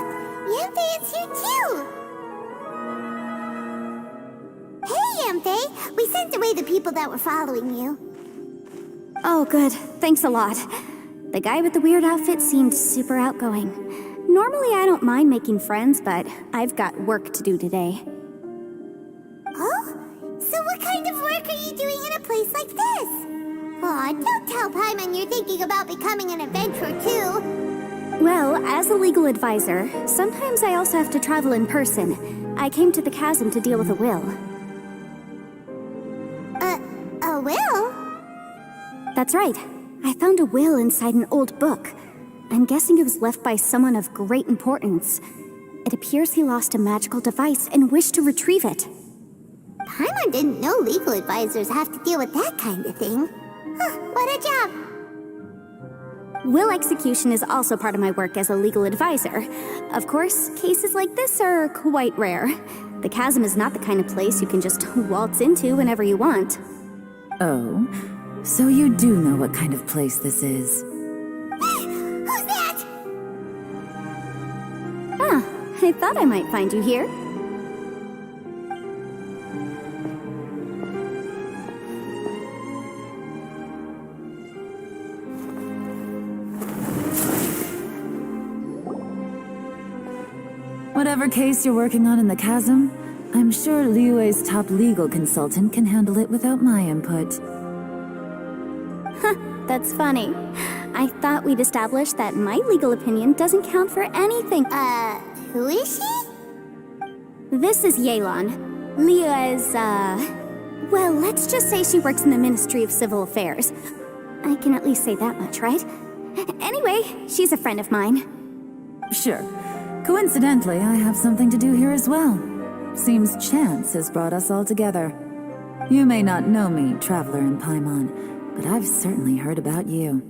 Yanfei is here too! Hey, Yanfei! We sent away the people that were following you. Oh, good. Thanks a lot. The guy with the weird outfit seemed super outgoing. Normally I don't mind making friends, but I've got work to do today. Oh? So what kind of work are you doing in a place like this? Aw, don't tell Paimon you're thinking about becoming an adventurer too. Well, as a legal advisor, sometimes I also have to travel in person. I came to the chasm to deal with a will. A will? That's right. I found a will inside an old book. I'm guessing it was left by someone of great importance. It appears he lost a magical device and wished to retrieve it. Paimon didn't know legal advisors have to deal with that kind of thing. Huh, what a job! Will execution is also part of my work as a legal advisor. Of course, cases like this are quite rare. The chasm is not the kind of place you can just waltz into whenever you want. Oh, so you do know what kind of place this is. Who's that? Ah, I thought I might find you here. Whatever case you're working on in the chasm, I'm sure Liyue's top legal consultant can handle it without my input. That's funny. I thought we'd established that my legal opinion doesn't count for anything. Who is she? This is Yelan. Liyue's, well, let's just say she works in the Ministry of Civil Affairs. I can at least say that much, right? Anyway, she's a friend of mine. Sure. Coincidentally, I have something to do here as well. Seems chance has brought us all together. You may not know me, Traveler in Paimon, but I've certainly heard about you.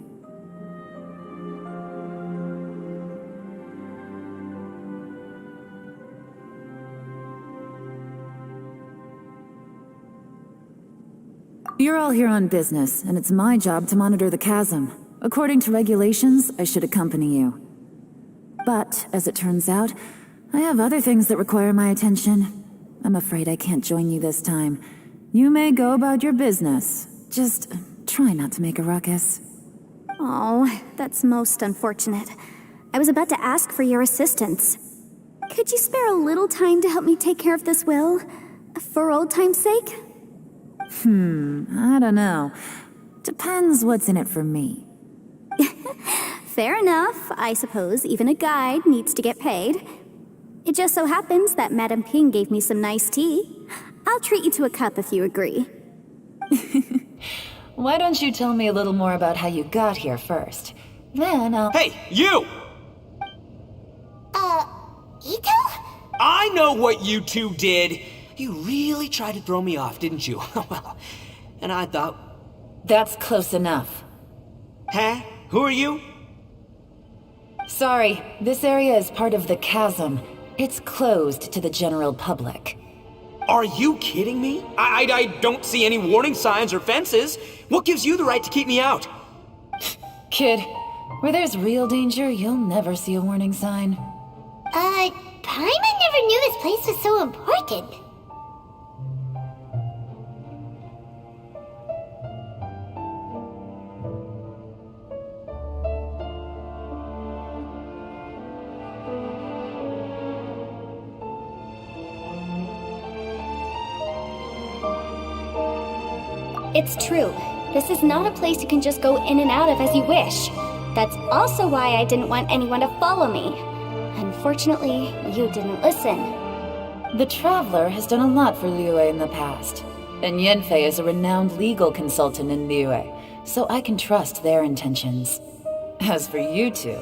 You're all here on business, and it's my job to monitor the chasm. According to regulations, I should accompany you. But, as it turns out, I have other things that require my attention. I'm afraid I can't join you this time. You may go about your business. Just try not to make a ruckus. Oh, that's most unfortunate. I was about to ask for your assistance. Could you spare a little time to help me take care of this will? For old time's sake? I don't know. Depends what's in it for me. Fair enough. I suppose even a guide needs to get paid. It just so happens that Madame Ping gave me some nice tea. I'll treat you to a cup if you agree. Why don't you tell me a little more about how you got here first? Then I'll... Hey, you! Ito? I know what you two did. You really tried to throw me off, didn't you? Well, and I thought... That's close enough. Huh? Who are you? Sorry, this area is part of the chasm. It's closed to the general public. Are you kidding me? I don't see any warning signs or fences. What gives you the right to keep me out? Kid, where there's real danger, you'll never see a warning sign. Paimon never knew this place was so important. It's true. This is not a place you can just go in and out of as you wish. That's also why I didn't want anyone to follow me. Unfortunately, you didn't listen. The Traveler has done a lot for Liyue in the past. And Yanfei is a renowned legal consultant in Liyue, so I can trust their intentions. As for you two...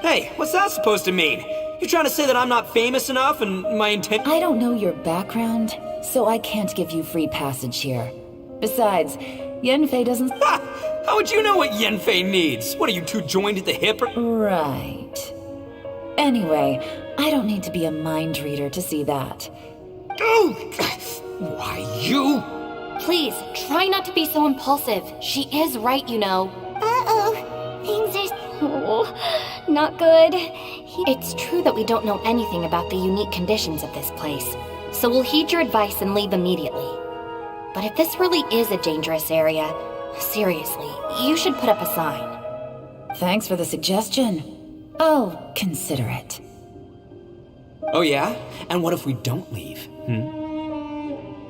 Hey, what's that supposed to mean? You're trying to say that I'm not famous enough and my intent... I don't know your background, so I can't give you free passage here. Besides, Yanfei doesn't... Ha! How would you know what Yanfei needs? What, are you two joined at the hip or... Right. Anyway, I don't need to be a mind reader to see that. Oh! Why, you... Please, try not to be so impulsive. She is right, you know. Uh-oh. Things are... Oh, not good. It's true that we don't know anything about the unique conditions of this place, so we'll heed your advice and leave immediately. But if this really is a dangerous area, seriously, you should put up a sign. Thanks for the suggestion. I'll consider it. Oh yeah? And what if we don't leave?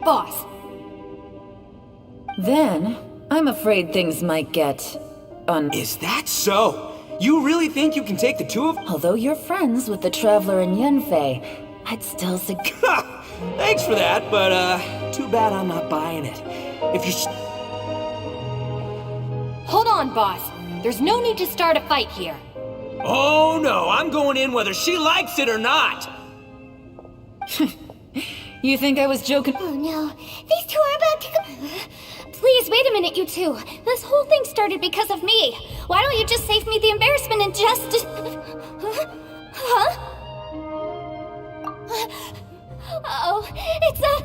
Boss, Then, I'm afraid things might get Is that so? You really think you can take the two of... Although you're friends with the Traveler and Yunfei, I'd still suggest... Thanks for that, but, too bad I'm not buying it. If you... hold on, boss. There's no need to start a fight here. Oh no, I'm going in whether she likes it or not! You think I was joking? Oh no, these two are about to go. Please, wait a minute, you two. This whole thing started because of me. Why don't you just save me the embarrassment and just... Huh? Oh, it's a...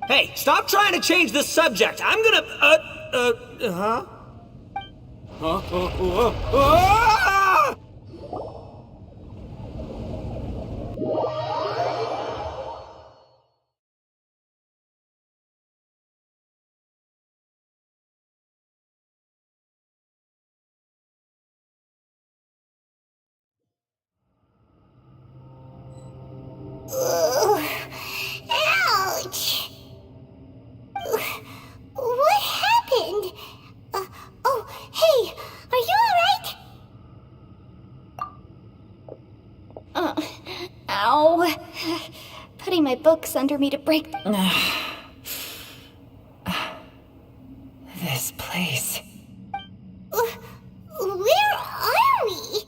Hey, stop trying to change the subject! I'm gonna... huh? Ah! Ouch! What happened? Oh, hey, are you alright? Ow. Putting my books under me to break... This place... Where are we?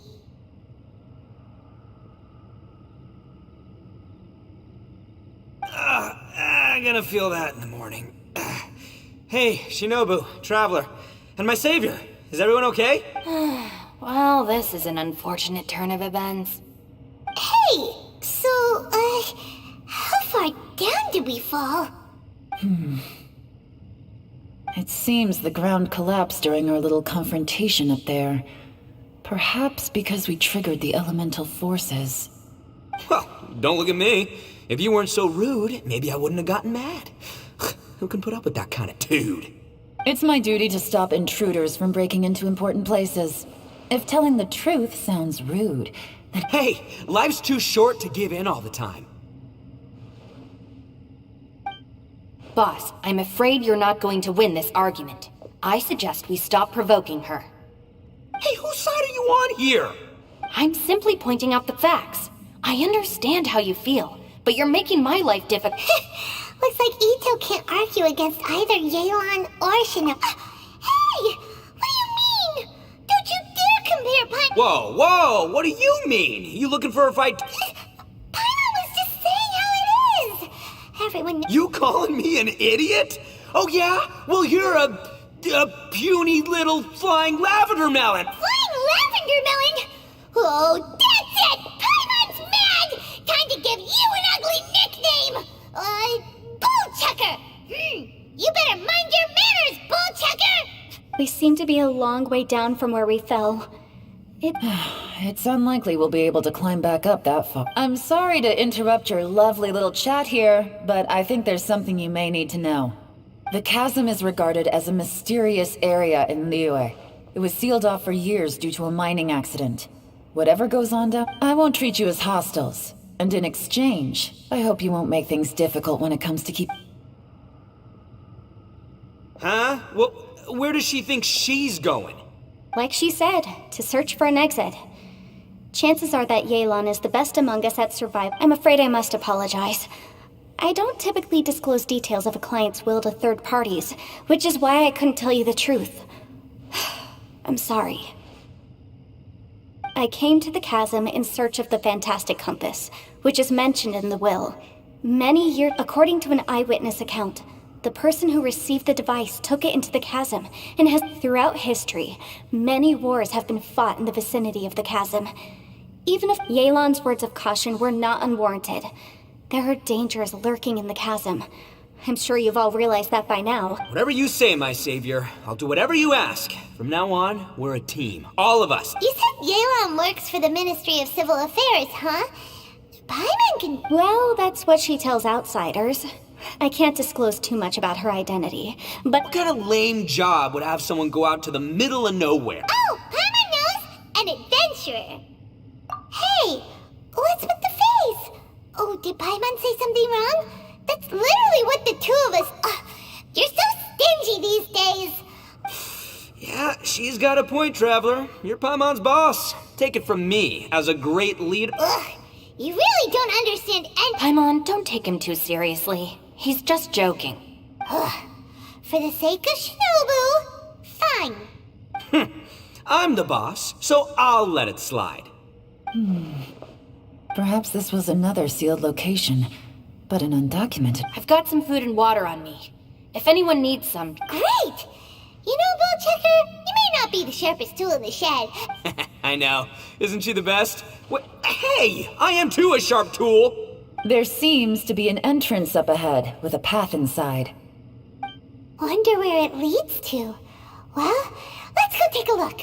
I'm gonna feel that in the morning. Hey, Shinobu, Traveler, and my savior. Is everyone okay? Well, this is an unfortunate turn of events. Hey, so, how far down did we fall? It seems the ground collapsed during our little confrontation up there. Perhaps because we triggered the elemental forces. Well, don't look at me. If you weren't so rude, maybe I wouldn't have gotten mad. Who can put up with that kind of dude? It's my duty to stop intruders from breaking into important places. If telling the truth sounds rude, then... Hey, life's too short to give in all the time. Boss, I'm afraid you're not going to win this argument. I suggest we stop provoking her. Hey, whose side are you on here? I'm simply pointing out the facts. I understand how you feel, but you're making my life difficult. Looks like Ito can't argue against either Yelan or Shinobu. Hey! What do you mean? Don't you dare compare Paimon... Whoa, whoa, what do you mean? You looking for a fight? Paimon was just saying how it is! Everyone... You calling me an idiot? Oh yeah? Well, you're a puny little flying lavender melon. Flying lavender melon? Oh, that's it! Paimon's mad! Time to give you an ugly nickname! Bullchucker! You better mind your manners, Bullchucker! We seem to be a long way down from where we fell. It's unlikely we'll be able to climb back up that far. I'm sorry to interrupt your lovely little chat here, but I think there's something you may need to know. The chasm is regarded as a mysterious area in Liyue. It was sealed off for years due to a mining accident. Whatever goes on down, I won't treat you as hostiles. And in exchange, I hope you won't make things difficult when it comes to keep... Huh? Well, where does she think she's going? Like she said, to search for an exit. Chances are that Yelan is the best among us at survival. I'm afraid I must apologize. I don't typically disclose details of a client's will to third parties, which is why I couldn't tell you the truth. I'm sorry. I came to the chasm in search of the fantastic compass, which is mentioned in the will. Many years, according to an eyewitness account, the person who received the device took it into the chasm, and has throughout history, many wars have been fought in the vicinity of the chasm. Even if Yelan's words of caution were not unwarranted, there are dangers lurking in the chasm. I'm sure you've all realized that by now. Whatever you say, my savior. I'll do whatever you ask. From now on, we're a team. All of us. You said Yelan works for the Ministry of Civil Affairs, huh? Paimon can... Well, that's what she tells outsiders. I can't disclose too much about her identity, but... What kind of lame job would have someone go out to the middle of nowhere? Oh, Paimon knows! An adventurer. Hey, what's with the face? Oh, did Paimon say something wrong? That's literally what the two of us... you're so stingy these days. Yeah, she's got a point, Traveler. You're Paimon's boss. Take it from me, as a great leader. Ugh, you really don't understand any... Paimon, don't take him too seriously. He's just joking. For the sake of Shinobu, fine. I'm the boss, so I'll let it slide. Perhaps this was another sealed location, but an undocumented. I've got some food and water on me. If anyone needs some... Great! You know, Bullchecker, you may not be the sharpest tool in the shed. I know. Isn't she the best? Hey, I am too a sharp tool. There seems to be an entrance up ahead, with a path inside. Wonder where it leads to. Well, let's go take a look.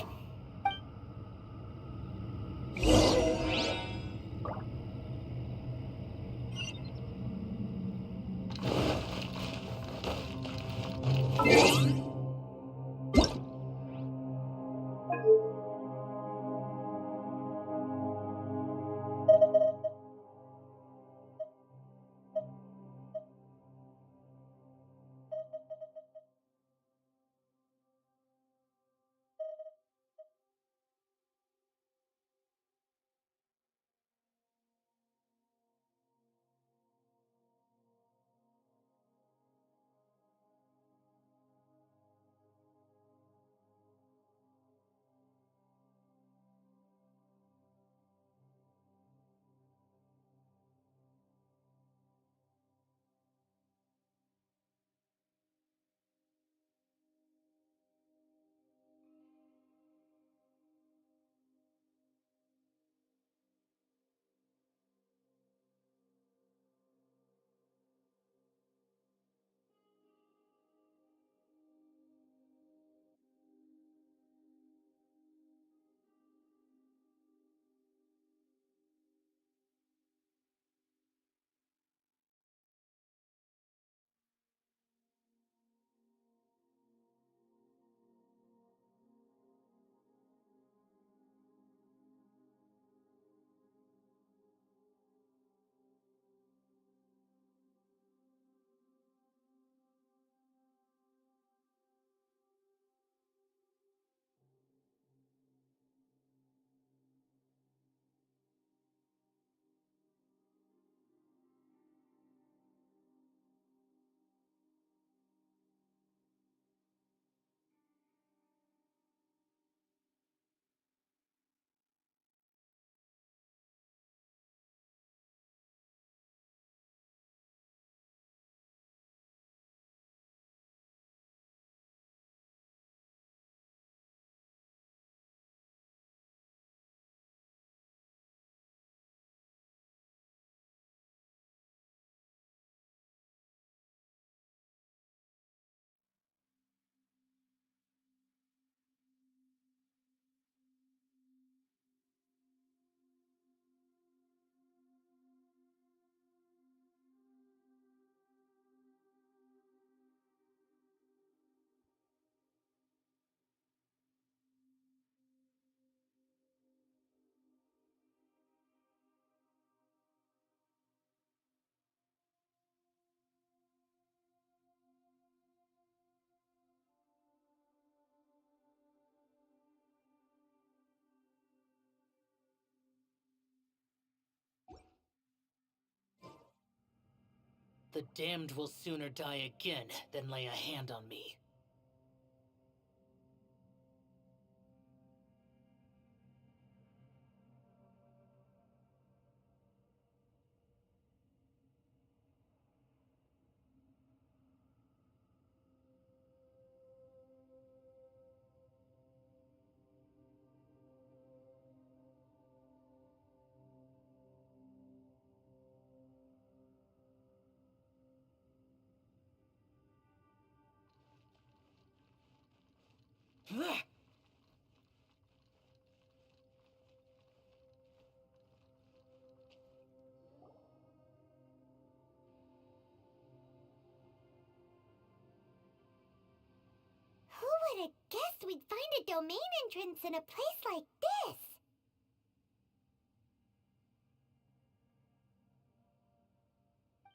The damned will sooner die again than lay a hand on me. Who would have guessed we'd find a domain entrance in a place like this?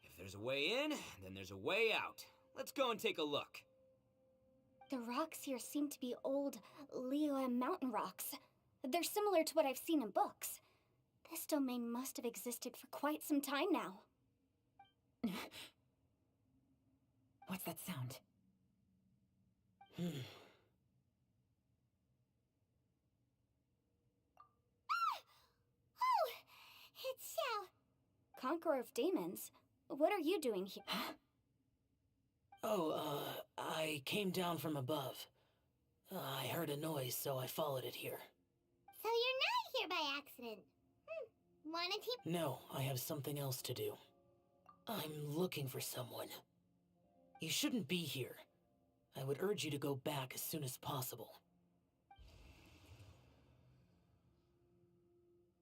If there's a way in, then there's a way out. Let's go and take a look. The rocks here seem to be old Liyue mountain rocks. They're similar to what I've seen in books. This domain must have existed for quite some time now. What's that sound? Oh, it's Xiao. Conqueror of Demons? What are you doing here? I came down from above. I heard a noise, so I followed it here. So you're not here by accident. Wanna team? No, I have something else to do. I'm looking for someone. You shouldn't be here. I would urge you to go back as soon as possible.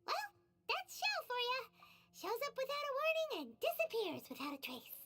Well, that's Xiao for ya. Shows up without a warning and disappears without a trace.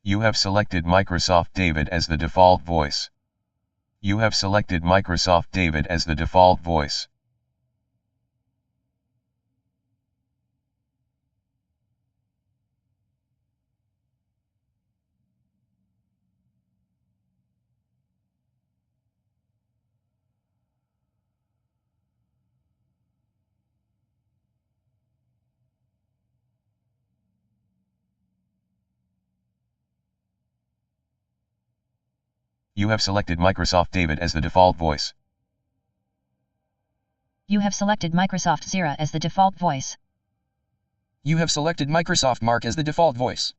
You have selected Microsoft David as the default voice. You have selected Microsoft David as the default voice. You have selected Microsoft David as the default voice. You have selected Microsoft Zira as the default voice. You have selected Microsoft Mark as the default voice.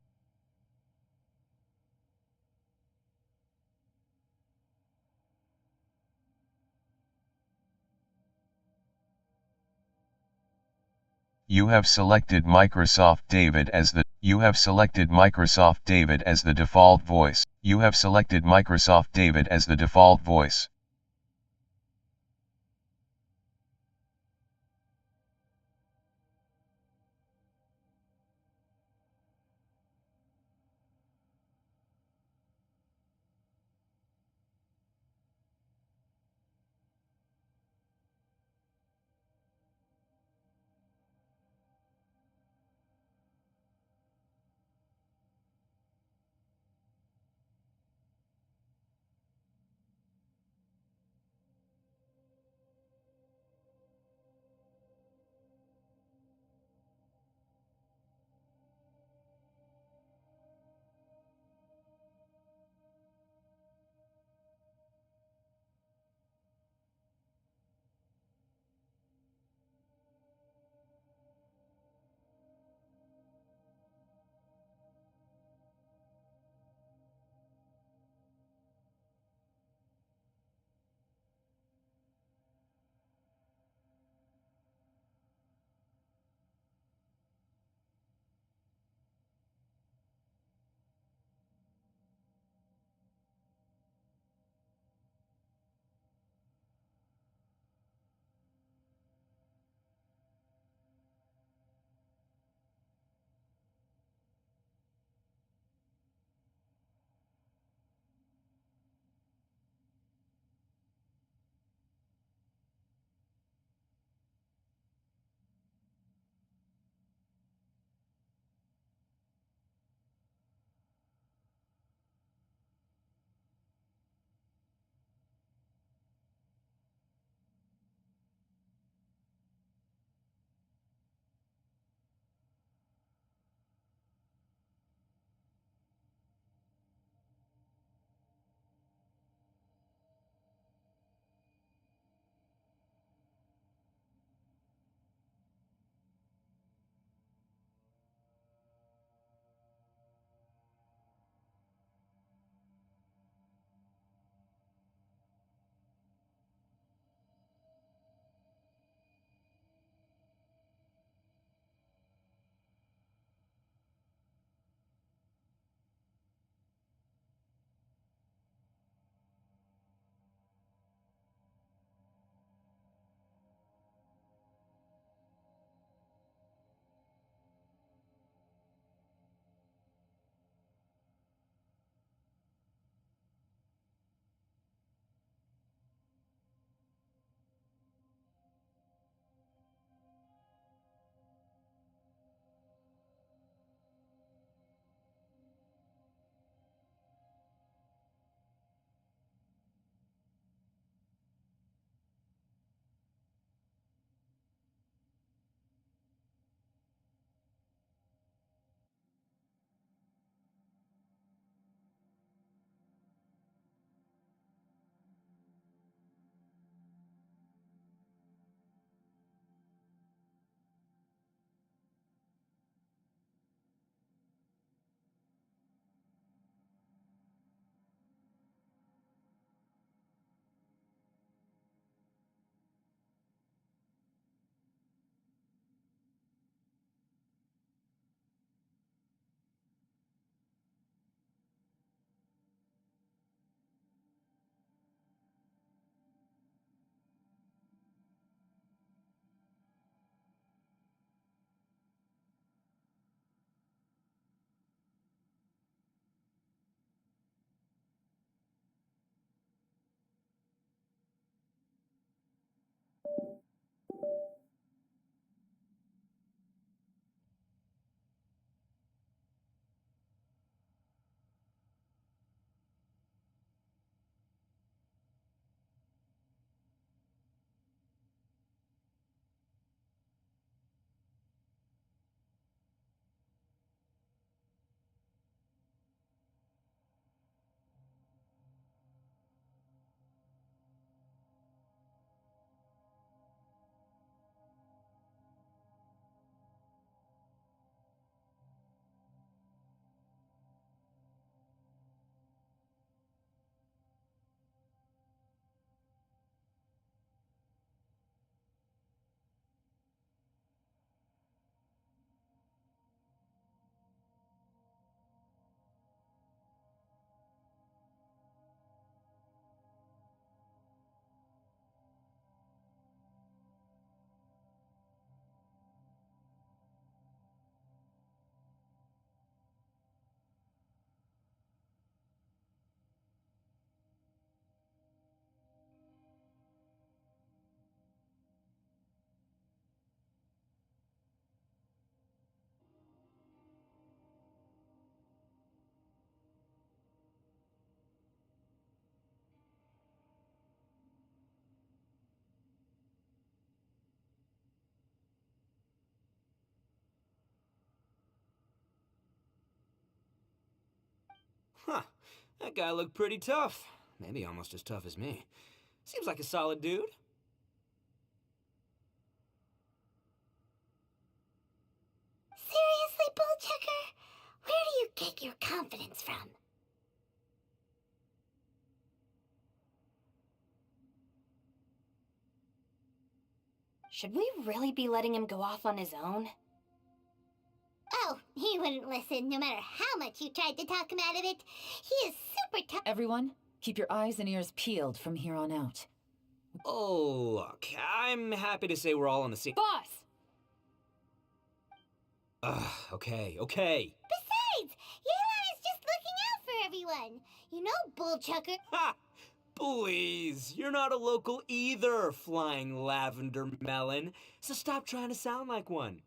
You have selected Microsoft David as the You have selected Microsoft David as the default voice. You have selected Microsoft David as the default voice. Huh, that guy looked pretty tough. Maybe almost as tough as me. Seems like a solid dude. Seriously, Bullchucker? Where do you get your confidence from? Should we really be letting him go off on his own? Oh, he wouldn't listen no matter how much you tried to talk him out of it. He is super tough. Everyone, keep your eyes and ears peeled from here on out. Oh, look, I'm happy to say we're all on the same... Boss! Okay. Besides, Yelan is just looking out for everyone. You know, Bullchucker. Ha! Please, you're not a local either, flying lavender melon, so stop trying to sound like one.